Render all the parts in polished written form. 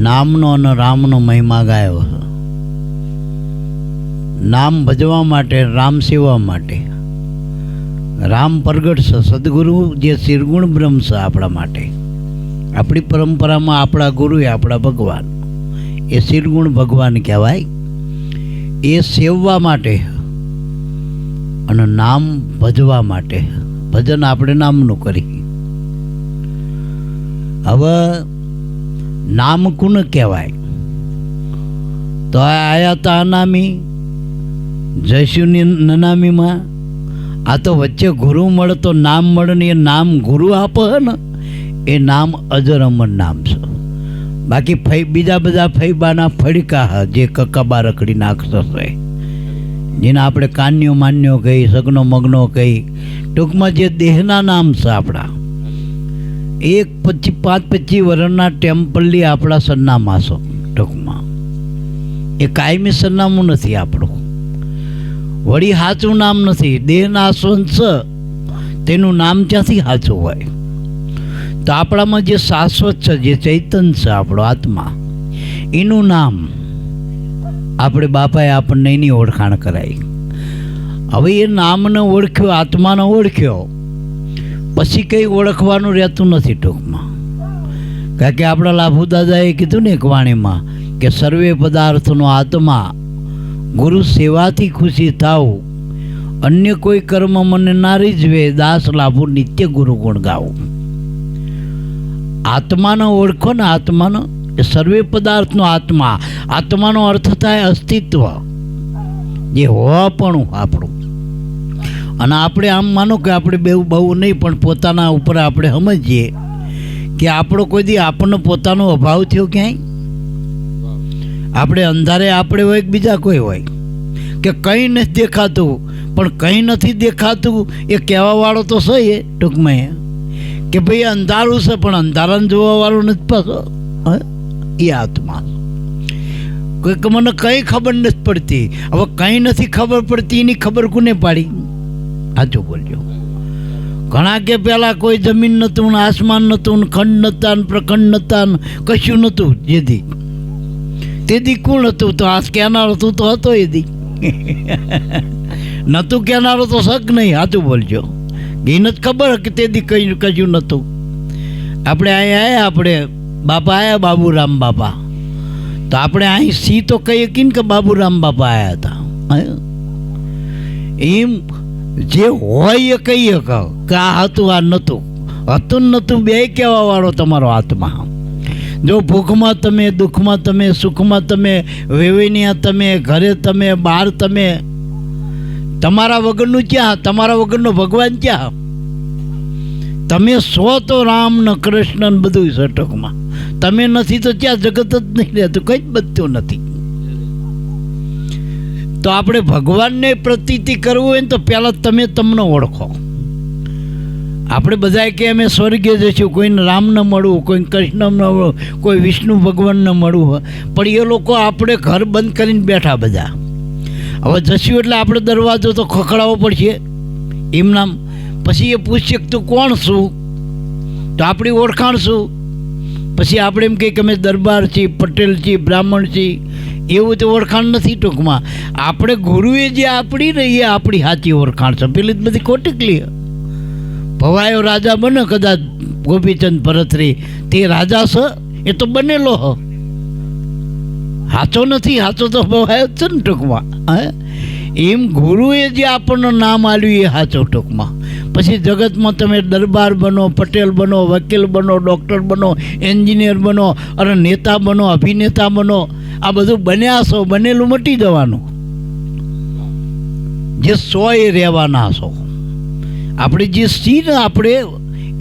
નામનો અને રામનો મહિમા ગાયો છે. નામ ભજવા માટે, રામ સેવા માટે. રામ પ્રગટ છે, સદગુરુ જે શિરગુણ બ્રહ્મ છે આપણા માટે. આપણી પરંપરામાં આપણા ગુરુ એ આપણા ભગવાન, એ શિરગુણ ભગવાન કહેવાય. એ સેવવા માટે અને નામ ભજવા માટે. ભજન આપણે નામનું કરી. હવે નામ કોને કહેવાય? તો આયા તા અનામી, જયશુની નનામીમાં. આ તો વચ્ચે ગુરુ મળે તો નામ મળે ને, એ નામ ગુરુ આપે ને, એ નામ અજર અમર નામ છે. બાકી બીજા બધા ફૈબાના ફડકા જે કકાબા રખડી નાખશે, જેને આપણે કાન્યો માન્યો કહી, સગનો મગનો કહી, ટૂંકમાં જે દેહના નામ છે આપણા. 5-25 વર્ષના ટેમ્પલની આપણા સરનામા છે ટૂંકમાં. એ કાયમી સરનામું નથી આપણું, વળી સાચું નામ નથી. દેહના આસવંત છે તેનું નામ ક્યાંથી સાચું હોય? તો આપણામાં જે શાશ્વત છે, જે ચૈતન્ય છે, આપણો આત્મા, એનું નામ આપણે બાપાએ આપણને એની ઓળખાણ કરાવી. હવે એ નામને ઓળખ્યો, આત્માને ઓળખ્યો, પછી કંઈ ઓળખવાનું રહેતું નથી ટૂંકમાં. કારણ કે આપણા લાભુ દાદાએ કીધું ને એક વાણીમાં કે સર્વે પદાર્થનો આત્મા, ગુરુ સેવાથી ખુશી થાવ, અન્ય કોઈ કર્મ મને ના રીઝવે, દાસ લાભુ નિત્ય ગુરુ ગુણ ગાવું. આત્માનો ઓળખો ને, આત્માનો એ સર્વે પદાર્થનો આત્મા. આત્માનો અર્થ થાય અસ્તિત્વ, જે હોવાપણું આપણું. અને આપણે આમ માનો કે આપણે બહુ નહીં, પણ પોતાના ઉપર આપણે સમજીએ કે આપણો કોઈ દી આપણને પોતાનો અભાવ થયો ક્યાંય? આપણે અંધારે આપણે હોય કે બીજા કોઈ હોય, કે કંઈ નથી દેખાતું, પણ કંઈ નથી દેખાતું એ કહેવાવાળો તો છે એ ટૂંકમાં, કે ભાઈ અંધારું છે પણ અંધારાને જોવાવાળું નથી પાછો. એ આત્મા. કોઈક મને કંઈ ખબર નથી પડતી. હવે કંઈ નથી ખબર પડતી, એની ખબર કોને પાડી? સાચું બોલજો. ઘણા કે પહેલાં કોઈ જમીન નહોતું, ને આસમાન નહોતું, ને ખંડ નહોતા, ને પ્રખંડ નહોતા, ને કશું નહોતું. જેથી તેથી કોણ હતું? તો આ કહેનાર હતું તો હતો એ દી. નહોતું કહેનારો તો શક નહીં. સાચું બોલજો. એને જ ખબર કે તેથી કશું નહોતું. આપણે અહીં આવ્યા, આપણે બાપા આવ્યા, બાબુરામ બાપા. તો આપણે અહીં સી તો કહીએ કે બાબુરામ બાપા આવ્યા હતા. એમ જે હોય એ કહીએ કે આ હતું, આ નહોતું. હતું નહોતું બે કહેવા વાળો તમારો આત્મા. જો ભૂખમાં તમે, દુઃખમાં તમે, સુખમાં તમે, વેવેનિયા તમે, ઘરે તમે, બહાર તમે, તમારા વગરનું ક્યાં? તમારા વગરનો ભગવાન ક્યાં? તમે સો તો રામ ને કૃષ્ણ ને બધું છે ટૂંકમાં. તમે નથી તો ત્યાં જગત જ નહીં રહેતું, કંઈ જ બચતું નથી. તો આપણે ભગવાનને પ્રતીતિ કરવું હોય ને તો પહેલાં તમે તમને ઓળખો. આપણે બધાએ કે અમે સ્વર્ગે જઈશું, કોઈને રામને મળવું, કોઈને કૃષ્ણને મળવું, કોઈ વિષ્ણુ ભગવાનને મળવું, પણ એ લોકો આપણે ઘર બંધ કરીને બેઠા બધા. હવે જશું એટલે આપણે દરવાજો તો ખખડાવવો પડશે એમ નામ. પછી એ પૂછશે કે તું કોણ છું? તો આપણી ઓળખાણ શું? પછી આપણે એમ કહીએ કે અમે દરબાર છીએ, પટેલ છીએ, બ્રાહ્મણ છીએ. એવું તો ઓળખાણ નથી ટૂંકમાં. આપણે ગુરુએ જે આપણી રહી એ આપણી સાચી ઓળખાણ છે. પેલી જ બધી ખોટી ક્લિયર. ભવાયો રાજા બને કદાચ ગોપીચંદ ભરતરી, તે રાજા છે એ તો બનેલો હ, સાચો નથી. સાચો તો ભવાયો જ છે ને ટૂંકમાં. એમ ગુરુએ જે આપણને નામ આલ્યું એ સાચો ટૂંકમાં. પછી જગતમાં તમે દરબાર બનો, પટેલ બનો, વકીલ બનો, ડૉક્ટર બનો, એન્જિનિયર બનો, અને નેતા બનો, અભિનેતા બનો, આ બધું બન્યા છો. બનેલું મટી જવાનું. જે સો એ રહેવાના છો. આપણે જે સી ને આપણે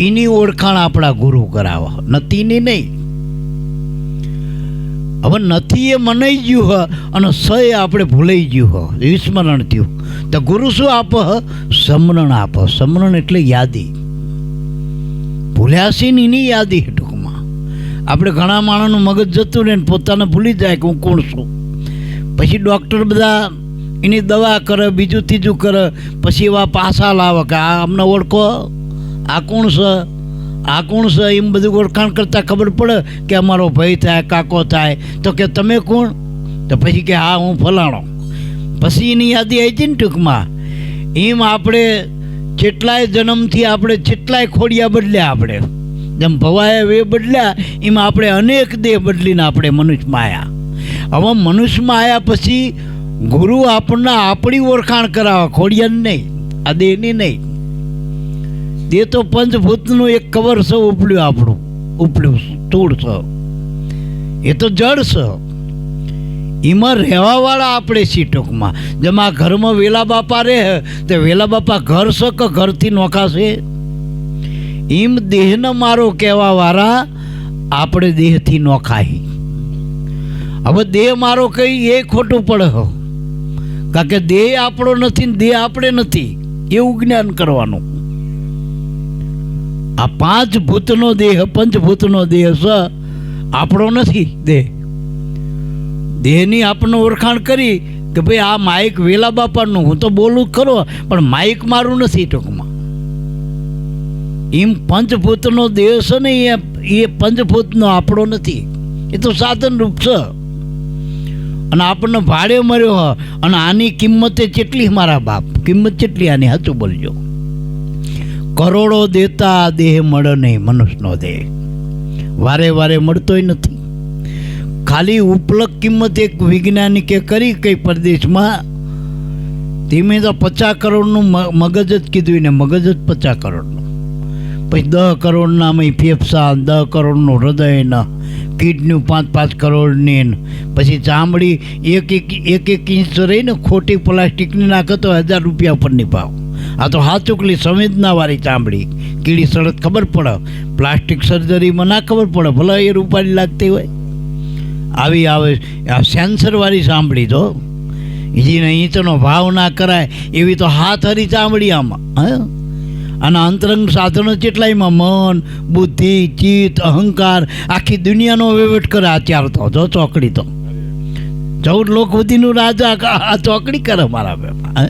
એની ઓળખાણ આપણા ગુરુ કરાવે, નથીની નહીં. હવે નથી એ મનાઈ ગયું હ અને સ એ આપણે ભૂલાઈ ગયું હ, વિસ્મરણ થયું. તો ગુરુ શું આપે? સમરણ આપે. સમરણ એટલે યાદી. ભૂલ્યા છે ને એની યાદી ટૂંકમાં. આપણે ઘણા માણસનું મગજ જતું રહે ને પોતાને ભૂલી જાય કે હું કોણ છું. પછી ડૉક્ટર બધા એની દવા કરે, બીજું ત્રીજું કરે, પછી એવા પાસા લાવે કે આ અમને ઓળખો, આ કોણ છે, આ કોણ છે એમ બધું ઓળખાણ કરતાં ખબર પડે કે અમારો ભાઈ થાય, કાકો થાય. તો કે તમે કોણ? તો પછી કે હા હું ફલાણો. પછી એની યાદી આવી હતી ને ટૂંકમાં. એમ આપણે કેટલાય જન્મથી આપણે કેટલાય ખોડિયા બદલ્યા. આપણે જેમ ભવાયા વે બદલ્યા એમ આપણે અનેક દેહ બદલીને આપણે મનુષ્યમાં આવ્યા. હવે મનુષ્યમાં આવ્યા પછી ગુરુ આપણને આપણી ઓળખાણ કરાવે, ખોડિયાની નહીં, આ દેહની નહીં. તે તો પંચભૂતનું એક કવર છે ઉપડ્યું, આપણું ઉપડ્યું સ્થૂળ છે, એ તો જળ છે. એમાં રહેવાવાળા આપણે છીએ ટૂંકમાં. જેમ આ ઘરમાં વેલા બાપા રહે તો વેલા બાપા ઘર છે કે ઘરથી નોખાશે? એમ દેહને મારો કહેવાવાળા આપણે દેહથી નોખાય. હવે દેહ મારો કઈ એ ખોટું પડે હો, કારણ કે દેહ આપણો નથી ને દેહ આપણે નથી, એવું જ્ઞાન કરવાનું. આ પાંચ ભૂતનો દેહ, પંચભૂતનો દેહ છે, આપણો નથી દેહ. દેહની આપણને ઓળખાણ કરી કે ભાઈ આ માઇક વેલા બાપાનું, હું તો બોલું ખરો પણ માઇક મારું નથી ટૂંકમાં. એમ પંચભૂતનો દેહ છે ને એ પંચભૂતનો આપણો નથી, એ તો સાધન રૂપ છે. અને આપણને ભાડે મળ્યો. અને આની કિંમતે કેટલી મારા બાપ, કિંમત કેટલી આની? સાચું બોલજો. કરોડો દેતા દેહ મળે નહીં, મનુષ્યનો દેહ વારે વારે મળતોય નથી. ખાલી ઉપલક કિંમત એક વૈજ્ઞાનિકે કરી કઈ પ્રદેશમાં, ધીમે તો 50 કરોડનું મગજ જ કીધું ને, મગજ જ 50 કરોડનું. પછી 10 કરોડના ફેફસા, 10 કરોડનું હૃદય, કિડની 5-5 કરોડની, પછી ચામડી એક ઇંચ રહીને ખોટી પ્લાસ્ટિકની નાખે તો 1000 રૂપિયા ઉપરની ભાવ. આ તો હાચુકલી સંવેદનાવાળી ચામડી, કીડી સડત ખબર પડે, પ્લાસ્ટિક સર્જરીમાં ના ખબર પડે, ભલે એ રૂપાળી લાગતી હોય. આવી આવે આ સેન્સરવાળી ચામડી તો જેને ઈંચનો ભાવ ના કરાય એવી તો હાથ હરી ચામડી આમાં. અને અંતરંગ સાધનો કેટલાયમાં મન, બુદ્ધિ, ચિત્ત, અહંકાર, આખી દુનિયાનો વહીવટ કરે. અત્યાર તો જો ચોકડી તો 14 લોક સુધીનું રાજા આ ચોકડી કરે મારા બેપા.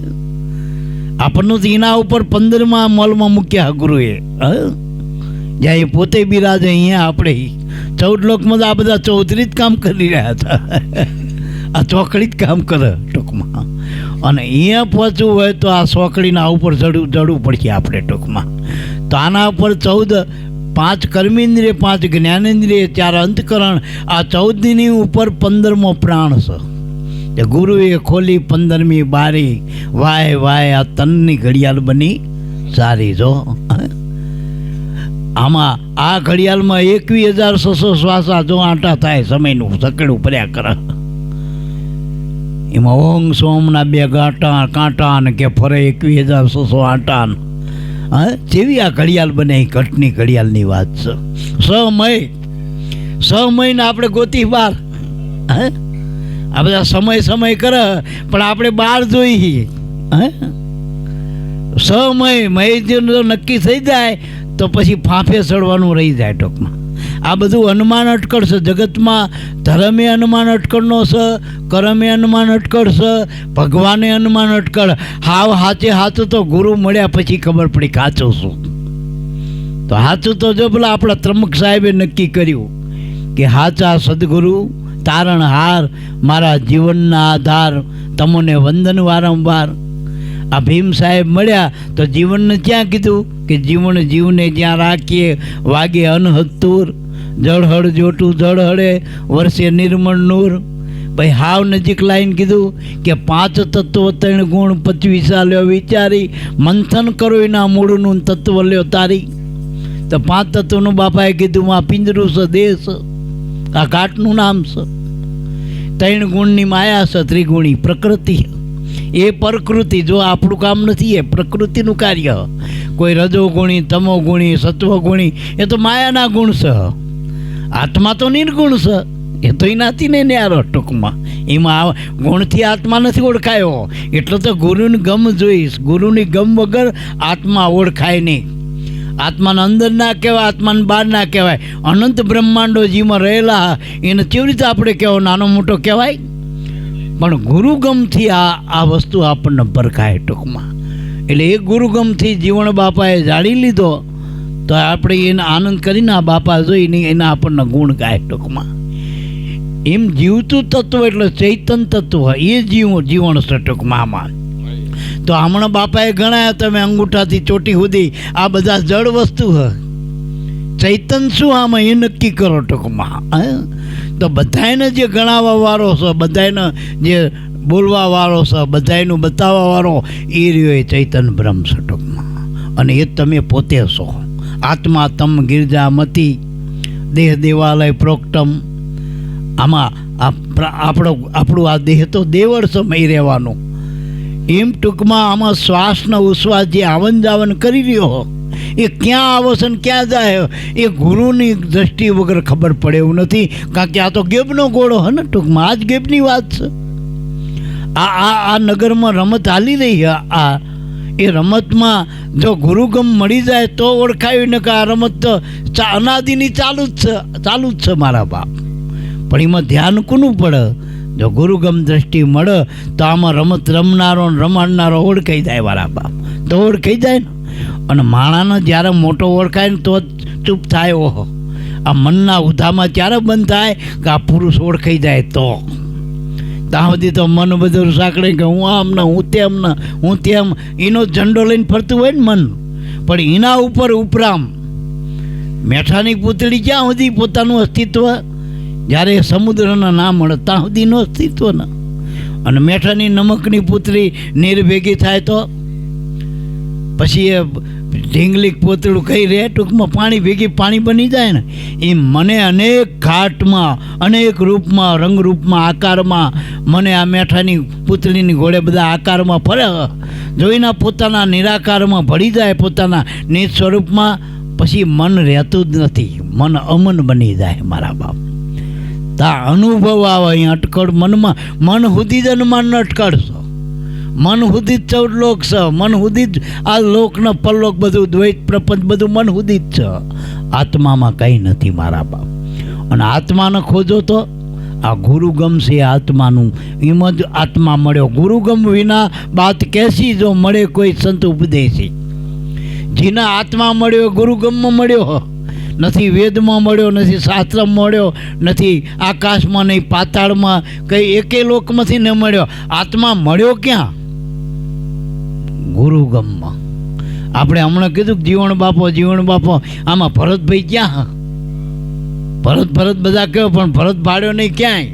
આપણનું તો એના ઉપર 15મા મોલમાં મૂક્યા ગુરુએ. જ્યાં એ પોતે બિરાજે અહીંયા આપણે 14 લોકમાં તો આ બધા ચૌધરી જ કામ કરી રહ્યા હતા. આ ચોકડી જ કામ કરે ટૂંકમાં. અને અહીંયા પહોંચવું હોય તો આ ચોકડીના ઉપર ચડવું પડશે આપણે ટૂંકમાં. તો આના ઉપર 5 કર્મેન્દ્રિય, 5 જ્ઞાનેન્દ્રિય, 4 અંતકરણ, આ 14ની ઉપર 15મો પ્રાણ છે. ગુરુએ ખોલી 15મી બારી, વાય વાય આ તનની ઘડિયાળ બની સારી. જો આમાં આ ઘડિયાળમાં 21,600 શ્વાસા જો આંટા થાય, સમયનું સકડું પર્યા કરે. એમાં ઓમ સોમના 2 કાંટા ને કે ફરે 21,600 આંટા. જેવી આ ઘડિયાળ બને, ઘટની ઘડિયાળની વાત છે. 6 મહિને આપણે ગોતી બાર. આ બધા સમય કરે પણ આપણે બહાર જોઈએ. 6 મહિને નક્કી થઈ જાય તો પછી ફાંફે ચડવાનું રહી જાય ટૂંકમાં. આ બધું અનુમાન અટકળ છે જગતમાં. ધર્મે અનુમાન અટકળનો છે, કર્મે અનુમાન અટકળ છે, ભગવાને અનુમાન અટકળ. હાવ હાચું તો ગુરુ મળ્યા પછી ખબર પડી કાચું શું. તો હાચું તો જો પેલા આપણા ત્રમક સાહેબે નક્કી કર્યું કે હાચા સદગુરુ તારણહાર, મારા જીવનના આધાર, તમને વંદન વારંવાર. આ ભીમ સાહેબ મળ્યા તો જીવનને ક્યાં કીધું કે જીવને જ્યાં રાખીએ વાગે અનહતુર, જળહળ જોટું જળહળે, વર્ષે નિર્મળ નૂર. ભાઈ હાવ નજીક લાઈન કીધું કે 5 તત્વ 3 ગુણ 25 લ્યો વિચારી, મંથન કરો એના મૂળનું તત્વ લ્યો તારી. તો 5 તત્વનું બાપાએ કીધું આ પિંજરું છે, દેશ, આ ઘાટનું નામ છે. 3 ગુણની માયા છે, ત્રિગુણી પ્રકૃતિ, એ પ્રકૃતિ. જો આપણું કામ નથી, એ પ્રકૃતિનું કાર્ય. કોઈ રજોગુણી, તમોગુણી, સત્વગુણી, એ તો માયાના ગુણ છે. આત્મા તો નિર્ગુણ છે, એ તો એનાથી ને ન્યારો ટૂંકમાં. એમાં ગુણથી આત્મા નથી ઓળખાયો. એટલે તો ગુરુની ગમ જોઈશ. ગુરુની ગમ વગર આત્મા ઓળખાય નહીં. આત્માને અંદર ના કહેવાય, આત્માને બહાર ના કહેવાય. અનંત બ્રહ્માંડો જીમાં રહેલા એને કેવી રીતે આપણે કહેવો નાનો મોટો કહેવાય? પણ ગુરુગમથી આ વસ્તુ આપણને પરખાય ટૂંકમાં. એટલે એ ગુરુગમથી જીવણ બાપાએ જાળી લીધો તો આપણે એને આનંદ કરીને આ બાપા જોઈને એના આપણને ગુણ ગાય. ટૂંકમાં એમ જીવતું તત્વ એટલે ચૈતન તત્વ એ જીવન છે ટૂંકમાં. આમાં તો હમણાં બાપાએ ગણાયા તમે અંગૂઠાથી ચોટી સુધી આ બધા જળ વસ્તુ હ. ચૈતન શું આમાં એ નક્કી કરો ટૂંકમાં. તો બધાને જે ગણાવવા વાળો છે, બધાને જે બોલવા વાળો છે, બધાનું બતાવવા વાળો એ રહ્યો એ ચૈતન બ્રહ્મ છે ટૂંકમાં. અને એ તમે પોતે છો. આત્મા તમ ગિરજામતી દેહ દેવાલય પ્રોક્તમ. આમાં આપણું આ દેહ તો દેવળ સમય રહેવાનું. એમ ટૂંકમાં આમાં શ્વાસનો ઉશ્વાસ જે આવન જાવન કરી રહ્યો એ ક્યાં આવશે ને ક્યાં જાય એ ગુરુની દ્રષ્ટિ વગર ખબર પડે એવું નથી. કારણ કે આ તો ગેબનો ગોળો હે ને ટૂંકમાં. આ જ ગેબની વાત છે. આ નગરમાં રમત હાલી રહી છે. એ રમતમાં જો ગુરુગમ મળી જાય તો ઓળખાયું ને કે આ રમત તો અનાદિની ચાલુ જ છે મારા બાપ. પણ એમાં ધ્યાન કોનું પડે? જો ગુરુગમ દ્રષ્ટિ મળે તો આમાં રમત રમનારો રમાડનારો ઓળખાઈ જાય મારા બાપ. તો ઓળખાઈ જાય ને. અને માણાને જ્યારે મોટો ઓળખાય ને તો ચૂપ થાય. ઓહો, આ મનના ઉધામાં ત્યારે બંધ થાય કે આ પુરુષ ઓળખાઈ જાય. તો ત્યાં સુધી તો મન બધું સાંકળે કે હું આમને હું તેમને હું તેમ એનો ઝંડો લઈને ફરતું હોય ને મન. પણ એના ઉપર ઉપરામ મેઠાની પૂતળી ક્યાં સુધી પોતાનું અસ્તિત્વ, જ્યારે સમુદ્રના ના મળે ત્યાં સુધીનું અસ્તિત્વ ને. અને મેઠાની નમકની પૂતળી નીર ભેગી થાય તો પછી એ ઢીંગલી પોતળું કઈ રહે ટૂંકમાં પાણી ભેગી પાણી બની જાય ને. એ મને અનેક ઘાટમાં અનેક રૂપમાં રંગરૂપમાં આકારમાં મને આ મેઠાની પૂતળીની ઘોડે બધા આકારમાં ફરે જોઈને પોતાના નિરાકારમાં ભળી જાય પોતાના નિજ સ્વરૂપમાં. પછી મન રહેતું જ નથી. મન અમન બની જાય મારા બાપ. તા અનુભવ આવે અહીંયા અટકળ મનમાં. મન સુધી જ અનુમાન અટકળશો. મન સુધી જ 14 લોક છે. મન સુધી જ આ લોકનો પરલોક બધું દ્વૈત પ્રપંચ બધું મન સુધી જ છે. આત્મામાં કંઈ નથી મારા બાપ. અને આત્માને ખોજો તો આ ગુરુગમ છે આત્માનું. એમાં જ આત્મા મળ્યો. ગુરુગમ વિના બાત કેસી જો મળે કોઈ સંત ઉપદેશી. જેના આત્મા મળ્યો ગુરુગમમાં મળ્યો નથી. વેદમાં મળ્યો નથી. શાસ્ત્રમાં મળ્યો નથી. આકાશમાં નહીં, પાતાળમાં કંઈ એકે લોકમાંથી ન મળ્યો. આત્મા મળ્યો ક્યાં? ગુરુગમમાં. આપણે હમણાં કીધું કે જીવણ બાપો આમાં ભરતભાઈ ક્યાં? ભરત બધા કહ્યો પણ ભરત ભાડ્યો નહીં ક્યાંય.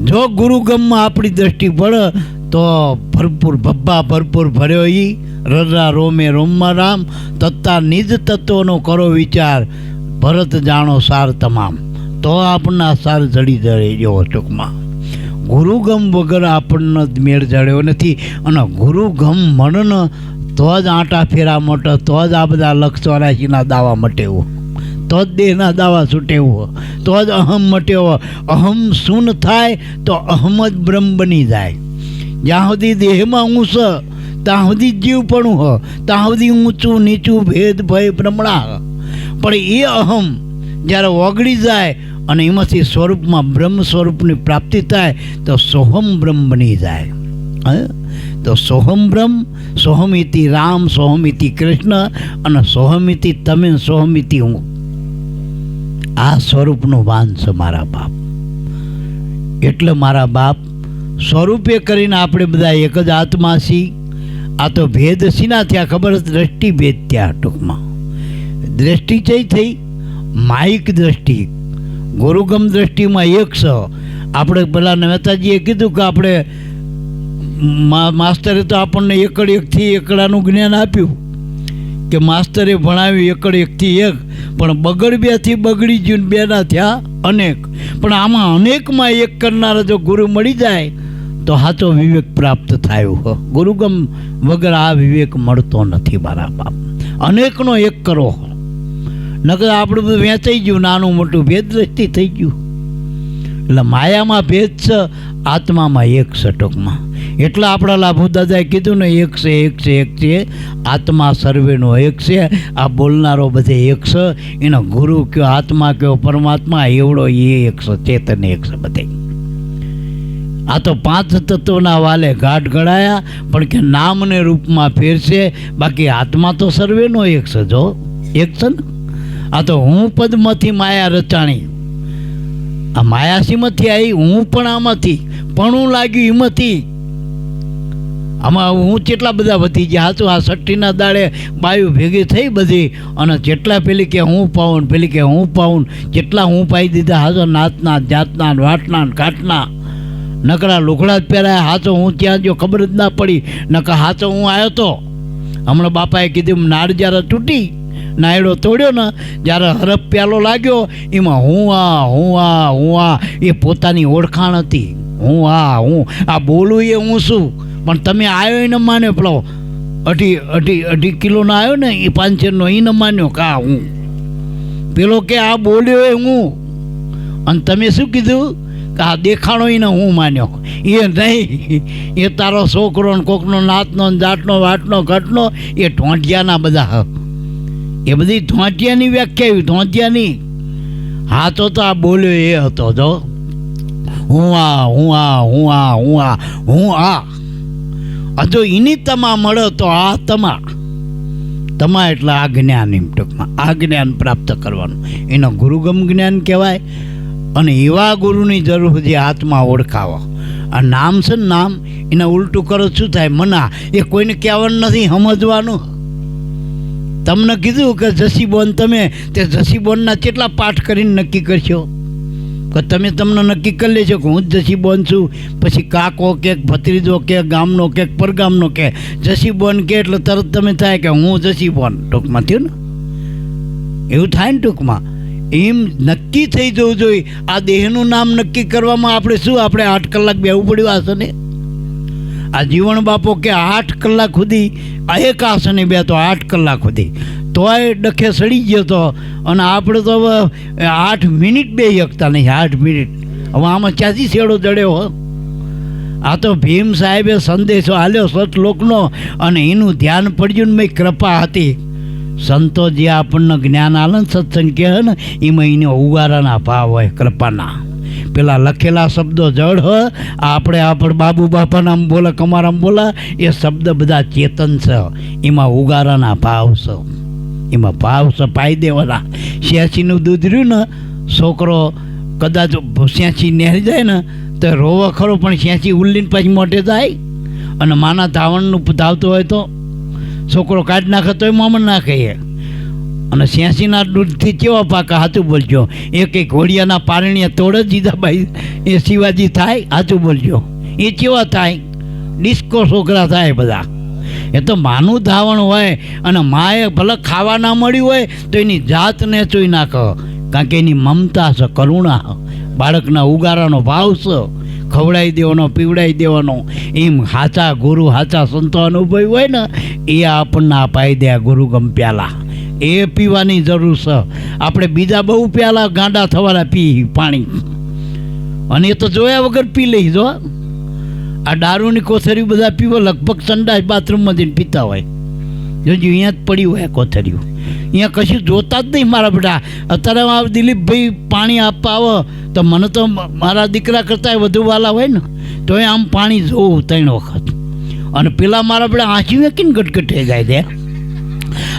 જો ગુરુગમમાં આપણી દ્રષ્ટિ પડે તો ભરપૂર ભબ્બા ભરપૂર ભર્યો ઈ રરા રોમે રોમમાં રામ. તત્તા નિજ તત્વનો કરો વિચાર ભરત જાણો સાર તમામ. તો આપણને સાર જડી જડે જેવો ટૂંકમાં. ગુરુગમ વગર આપણને મેળ જડ્યો નથી. અને ગુરુગમ મળને તો જ આંટા ફેરા મોટો, તો જ આ બધા 184ના દાવા મટેવો, તો જ દેહના દાવા છૂટેવો, તો જ અહમ મટેવો. અહમ શૂન થાય તો અહમ જ બ્રહ્મ બની જાય. જ્યાં સુધી દેહમાં હું છે ત્યાં સુધી જીવપણું હ, ત્યાં સુધી ઊંચું નીચું ભેદ ભય ભ્રમણા. પણ એ અહમ જ્યારે ઓગળી જાય અને એમાંથી સ્વરૂપમાં બ્રહ્મ સ્વરૂપની પ્રાપ્તિ થાય તો સોહમ બ્રહ્મ બની જાય. તો સોહમ બ્રહ્મ, સોહમિતિ રામ, સોહમિતિ કૃષ્ણ અને સોહમિતિ તમે, સોહમિતિ હું. આ સ્વરૂપનું ભાન છે મારા બાપ. એટલે મારા બાપ સ્વરૂપે કરીને આપણે બધા એક જ આત્મા છીએ. આ તો ભેદ સીના થયા ખબર? દ્રષ્ટિ ભેદ થયા ટૂંકમાં. દ્રષ્ટિ ચઈ થઈ? માયિક દ્રષ્ટિ. ગુરુગમ દ્રષ્ટિમાં એક છે. આપણે પેલા મહેતાજીએ કીધું કે આપણે માસ્તરે તો આપણને એકડ એકથી એકડાનું જ્ઞાન આપ્યું કે માસ્તરે ભણાવ્યું એકડ એકથી એક. પણ બગડ બેથી બગડી ગયું, બેના થયા અનેક. પણ આમાં અનેકમાં એક કરનારા જો ગુરુ મળી જાય તો સાચો વિવેક પ્રાપ્ત થાય. ગુરુગમ વગર આ વિવેક મળતો નથી મારા બાપ. અનેકનો એક કરો નકર આપણું બધું વેચાઈ ગયું, નાનું મોટું ભેદ દ્રષ્ટિ થઈ ગયું. એટલે માયામાં ભેદ છે, આત્મામાં એક છે ટૂંકમાં. એટલે આપણા લાભુ દાદાએ કીધું ને એક છે. આત્મા સર્વેનો એક છે. આ બોલનારો બધે એક છે. એનો ગુરુ કયો, આત્મા કયો, પરમાત્મા એવડો એ એક છે. ચેતન એક છે બધે. આ તો 5 તત્વના વાલે ઘાટ ઘડાયા, પણ કે નામને રૂપમાં ફેરશે, બાકી આત્મા તો સર્વેનો એક છે. જો એક છે ને, આ તો હું પદમાંથી માયા રચાણી, આ માયાસીમાંથી આવી, હું પણ આમાંથી પણ લાગ્યું એમાંથી. આમાં હું કેટલા બધા વધી ગયા હાથું. આ સઠ્ઠીના દાડે બાયું ભેગી થઈ બધી, અને જેટલા પેલી કે હું પાઉન, પેલી કે હું પાઉન, જેટલા હું પાઈ દીધા હાથો, નાતના જાતના વાટના ઘાટના નકરા લુગડા જ પહેરાયા હાથો. હું ત્યાં જો ખબર જ ના પડી, નકર હાથો હું આવ્યો તો. હમણાં બાપાએ કીધું નાળ જ્યારે તૂટી, નાયડો તોડ્યો ને, જ્યારે હરફ પ્યાલો લાગ્યો, એમાં હું આ એ પોતાની ઓળખાણ હતી. હું આ બોલું એ હું છું, પણ તમે આવ્યો એને માન્યો. પેલો અઢી કિલોનો આવ્યો ને એ 500નો એને માન્યો કા હું. પેલો કે આ બોલ્યો એ હું, અને તમે શું કીધું કે આ દેખાણો એને હું માન્યો. એ નહીં, એ તારો છોકરો ને કોકનો નાતનો જાટનો વાટનો ઘટનો એ ઢોંઢિયાના બધા, એ બધી ઢોંઢિયાની વ્યાખ્યા એવી ઢોંઢિયાની. હાથો તો આ બોલ્યો એ હતો. જો હું આ જો એની તમા મળે તો આ તમા એટલે આ જ્ઞાન. એમ ટૂંકમાં આ જ્ઞાન પ્રાપ્ત કરવાનું એનો ગુરુગમ જ્ઞાન કહેવાય. અને એવા ગુરુની જરૂર છે આત્મા ઓળખાવો. આ નામ છે ને, નામ એને ઉલટું કરો શું થાય? મના. એ કોઈને કહેવાનું નથી, સમજવાનું. તમને કીધું કે જસીબોન, તમે તે જસીબોનના કેટલા પાઠ કરીને નક્કી કરશો? કે તમે તમને નક્કી કરી લેશો કે હું જ જસીબોન છું, પછી કાકો કે ભત્રીજો કે ગામનો કે પરગામનો કે જસીબોન કે એટલે તરત તમે થાય કે હું જસીબોન. ટૂંકમાં થયું ને, એવું થાય ને ટૂંકમાં. એમ નક્કી થઈ જવું જોઈએ. આ દેહનું નામ નક્કી કરવામાં આપણે શું, આપણે 8 કલાક બેવું પડ્યું આસને? આ જીવન બાપો કે 8 કલાક સુધી આ એક આસને બે તો 8 કલાક સુધી, તોય ડખે સડી ગયો તો. અને આપણે તો હવે 8 મિનિટ બે શકતા નહીં. 8 મિનિટ હવે આમાં ક્યાંથી શેડો જડ્યો હો? આ તો ભીમ સાહેબે સંદેશો આલ્યો સતલોકનો, અને એનું ધ્યાન પડ્યું ને મેં કૃપા હતી. સંતો જે આપણને જ્ઞાન આલે ને, સત્સંગ કહે ને, એમાં એને ઉગારાના ભાવ હોય, કૃપાના. પેલા લખેલા શબ્દો જડ હોય, આપણે બાબુ બાપાના બોલા, કમારામ બોલા, એ શબ્દ બધા ચેતન છે. એમાં ઉગારાના ભાવ છે, એમાં ભાવ છે પાઈ દેવાના. 86નું દૂધ રહ્યું ને, છોકરો કદાચ 86 નેહરી જાય ને તો રોવો ખરો, પણ 86 ઉલ્લીને પાછી મોટે જાય. અને માના ધાવણનું ધાવતું હોય તો છોકરો કાઢી નાખે તોય મામણ ના કહીએ. અને 86ના દૂધથી કેવા પાકા? સાચું બોલજો. એક ઘોડિયાના પારણીયા તોડ જ દીધા ભાઈ, એ શિવાજી થાય? સાચું બોલજો. એ કેવા થાય? ડિસ્કો છોકરા થાય બધા. એ તો માનું ધાવણ હોય, અને માએ ભલે ખાવા ના મળ્યું હોય તો એની જાતને ચોઈ નાખો, કારણ કે એની મમતા છે, કરુણા, બાળકના ઉગારાનો ભાવ છે. ખવડાવી દેવાનો, પીવડાવી દેવાનો. એમ સાચા ગુરુ, સાચા સંતો અનુભવી હોય ને, એ આપણને અપાઈ દે ગુરુ ગમ પ્યાલા. એ પીવાની જરૂર છે. આપણે બીજા બહુ પ્યાલા ગાંડા થવાના પી પાણી, અને એ તો જોયા વગર પી લઈ. જો આ દારૂની કોથરી બધા પીવો, લગભગ સંડાસ બાથરૂમમાં જઈને પીતા હોય. જોજો અહીંયા જ પડી હોય કોથરીઓ, અહીંયા કશું જોતા જ નહીં મારા બેટા. અત્યારે દિલીપભાઈ પાણી આપવા આવો તો મને તો મારા દીકરા કરતાં વધુ વાલા હોય ને, તો એ આમ પાણી જોવું 3 વખત. અને પેલા મારા બેટા આંચી વેકીને ગટગટે જાય દે.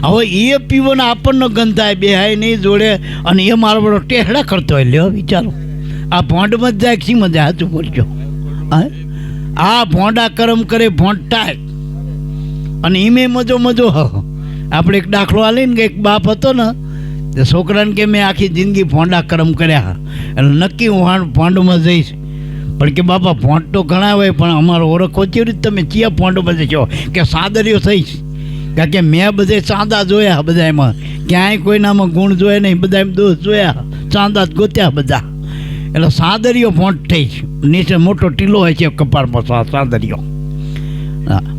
હવે એ પીવો ને આપણને ગંધાય, બેહાય નહીં જોડે, અને એ મારો બેટો ટેહડા કરતો હોય. લ્યો વિચારો, આ ભોંડમાં જ જાય શી મજા? સાચું બોલજો. આ ભોંડા કરમ કરે ભોંટાય, અને એમે મજો આપણે એક દાખલો આલીને કે એક બાપ હતો ને, તે છોકરાને કે મેં આખી જિંદગી ભોંડા કરમ કર્યા, એટલે નક્કી હું ભોંડમાં જઈશ. પણ કે બાપા ભોંડ તો ઘણા હોય, પણ અમારો ઓળખો કેવી રીતે તમે ચિયા ભોંડમાં જશો? કે સાદરીઓ થઈશ, કારણ કે મેં બધે ચાંદા જોયા, બધા એમાં ક્યાંય કોઈનામાં ગુણ જોયા નહીં, બધા એમ દોષ જોયા, ચાંદા જ ગોત્યા બધા. એટલે સાદરીઓ ભોંડ થઈ છે. નીચે મોટો ટીલો હોય છે કપાળમાં સાદરીઓ.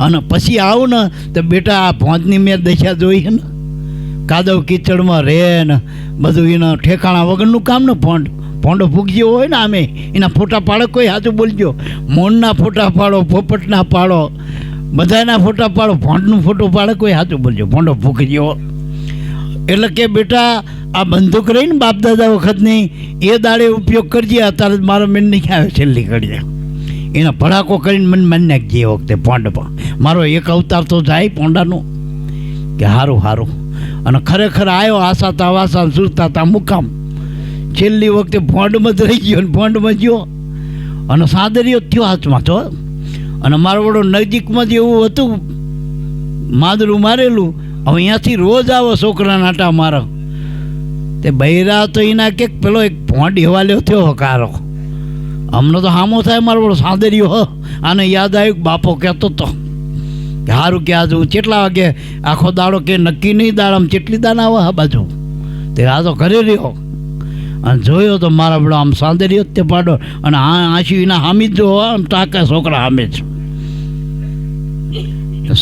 અને પછી આવું ને તો બેટા આ ભોંડની મેં દશા જોઈ છે ને, કાદવ કીચડમાં રહે ને બધું, એના ઠેકાણા વગરનું કામ ને. ભોંડો ફૂગજીઓ હોય ને, આમે એના ફોટા પાડો. કોઈ સાચું બોલજો, મોરના ફોટા પાડો, પોપટના પાડો, બધાના ફોટા પાડો, ભોંડનું ફોટો પાડે કોઈ? સાચું બોલજો, ભોંડો ફૂગજીઓ. એટલે કે બેટા આ બંદૂક રહી ને બાપ દાદા વખતની, એ દાડે ઉપયોગ કરજે. અત્યારે મારો મેન નહીં આવે છેલ્લી ઘડીએ. એના ભડાકો કરીને મને માની નાખજે એ વખતે પોંડમાં. મારો એક અવતાર તો જાય પોંડાનો કે હારું હારું. અને ખરેખર આવ્યો આસાતા વાસા સુરતા તા મુકામ. છેલ્લી વખતે ભોંડમાં જ રહી ગયો ને ભોંડમાં ગયો અને સાદરીઓ થયો હાથમાં તો. અને મારો વડો નજીકમાં જ એવું હતું માદરું મારેલું. હવે અહીંયાથી રોજ આવો છોકરા નાટા મારો તે બૈરા તો એના કે પેલો એક ભોંડ હેવાલ્યો થયો હકારો. અમને તો હામો થાય મારો વડો સાદરીઓ આને યાદ આવ્યું બાપો કહેતો હતો કે સારું કે આજે હું કેટલા વાગે આખો દાડો કે નક્કી નહીં દાડામાં કેટલી દાન આવે હા બાજુ તે આ તો ઘરે રહ્યો અને જોયો તો મારા બધો આમ સાંદર્યો તે પાડો અને આંસુ એના હામી જ જો આમ ટાંકા છોકરા હામે જ.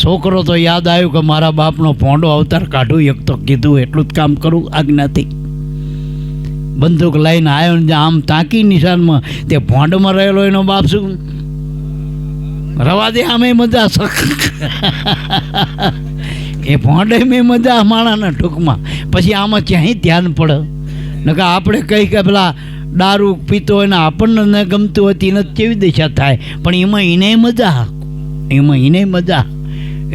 છોકરો તો યાદ આવ્યું કે મારા બાપનો ભોંડો અવતાર કાઢું એક તો કીધું એટલું જ કામ કરું આજ્ઞાથી. બંદૂક લઈને આવ્યો ને આમ તાકી નિશાનમાં તે ભોંડમાં રહેલો એનો બાપ શું રવા દે આમે મજા એ ભોંડે મેં મજા માણાના ટૂંકમાં. પછી આમાં ક્યાંય ધ્યાન પડે ને કે આપણે કહી કે પેલા દારૂ પીતો હોય ને આપણને ન ગમતું હોય તેને કેવી દિશા થાય પણ એમાં એને મજા મજા.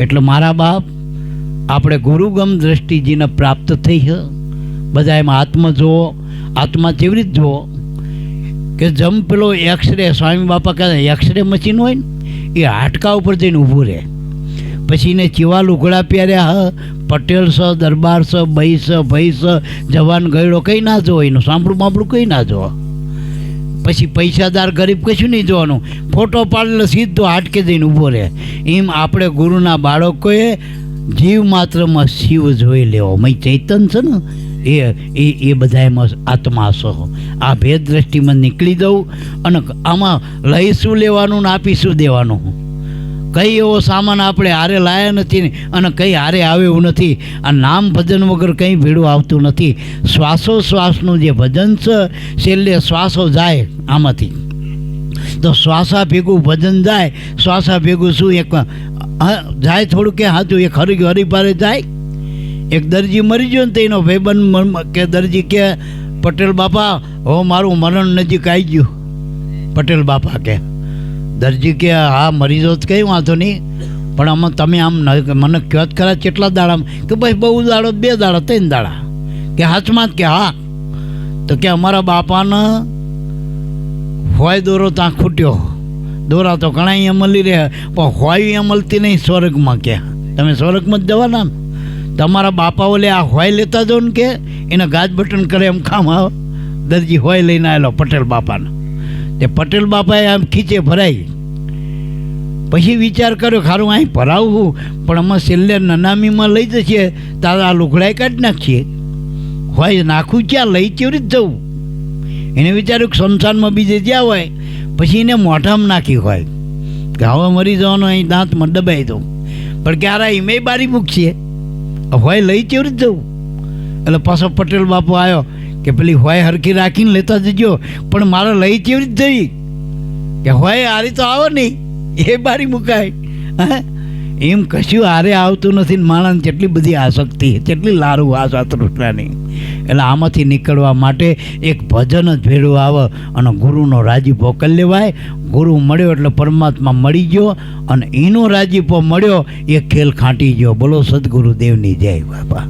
એટલે મારા બાપ આપણે ગુરુગમ દ્રષ્ટિજીને પ્રાપ્ત થઈ છે. બધા એમાં આત્મા જુઓ. આત્મા કેવી રીતે જુઓ કે જમ પેલો એક્સરે સ્વામી બાપા કહે એક્સરે મશીન હોય ને એ હાડકા ઉપર જઈને ઊભું રહે. પછી એને ચીવા લુગડા પહેર્યા હ પટેલ સ દરબાર સ બઈ સ ભાઈ સ જવાન ગયડો કંઈ ના જોવો એનું સાંભળું બાંભળું કંઈ ના જોવો. પછી પૈસાદાર ગરીબ કશું નહીં જોવાનું. ફોટો પાડેલો સીધો હાટકે જઈને ઊભો રહે. એમ આપણે ગુરુના બાળકોએ જીવ માત્રમાં શિવ જોઈ લેવો. મય ચૈતન છે ને એ બધા એમાં આત્મા છો. આ ભેદ દ્રષ્ટિમાં નીકળી દઉં અને આમાં લઈ શું લેવાનું ને આપી શું દેવાનું. કઈ એવો સામાન આપણે હારે લાયા નથી ને અને કંઈ હારે આવે એવું નથી. આ નામ ભજન વગર કંઈ ભેળું આવતું નથી. શ્વાસોશ્વાસનું જે ભજન છે છેલ્લે શ્વાસો જાય આમાંથી તો શ્વાસા ભેગું ભજન જાય. શ્વાસા ભેગું શું એક જાય થોડું કે હાથું એક હરિપારે જાય. એક દરજી મરી ગયો ને તો એનો ભાઈબંધ કે દરજી કે પટેલ બાપા હો મારું મરણ નજીક આવી ગયું. પટેલ બાપા કે દરજી કે હા મરી જાઓ કંઈ વાંધો નહીં પણ આમાં તમે આમ મને કહો જ ખરા કેટલા દાડામાં કે ભાઈ બહુ દાડો 2 દાડા 3 દાડા કે હાથમાં જ કે હા તો કે અમારા બાપાને હોય દોરો ત્યાં ખૂટ્યો. દોરા તો ઘણા અહીંયા મળી રહ્યા પણ હોય અહીંયા મળતી નહીં સ્વર્ગમાં. કે તમે સ્વર્ગમાં જ જવાના ને તમારા બાપા ઓલે આ હોય લેતા જાઓ ને કે એને ગાજ બટન કરે એમ કામ આવે. દરજી હોય લઈને આવેલો પટેલ બાપાને. તે પટેલ બાપાએ આમ ખીચે ભરાઈ. પછી વિચાર કર્યો ખારું અહીં ભરાવું પણ આમાં છેલ્લે નનામીમાં લઈ જશે તારા આ લુગડાએ કાઢી નાખીએ. હોય નાખું ક્યાં લઈ કેવી રીતે જવું. એને વિચાર્યું કે શમશાનમાં બીજે જ્યાં હોય પછી એને મોઢામાં નાખી હોય કે હવે મરી જવાનો અહીં દાંતમાં દબાઈ દઉં પણ ક્યારે એમે બારી મૂકશે હોય લઈ કેવી રીતે જવું. એટલે પાછો પટેલ બાપુ આવ્યો કે પેલી હોય હરખી રાખીને લેતા જજો પણ મારે લઈ કેવી રીતે જવી કે હોય હારી તો આવો નહીં એ બારી મુકાય. હા એમ કશું હારે આવતું નથી. માણસ જેટલી બધી આસક્તિ જેટલી લારું આશા તૃષ્ણાની. એટલે આમાંથી નીકળવા માટે એક ભજન જ ભેળું આવે અને ગુરુનો રાજીપો કરી લેવાય. ગુરુ મળ્યો એટલે પરમાત્મા મળી ગયો અને એનો રાજીપો મળ્યો એ ખેલ ખાંટી ગયો. બોલો સદગુરુદેવની જય બાપા.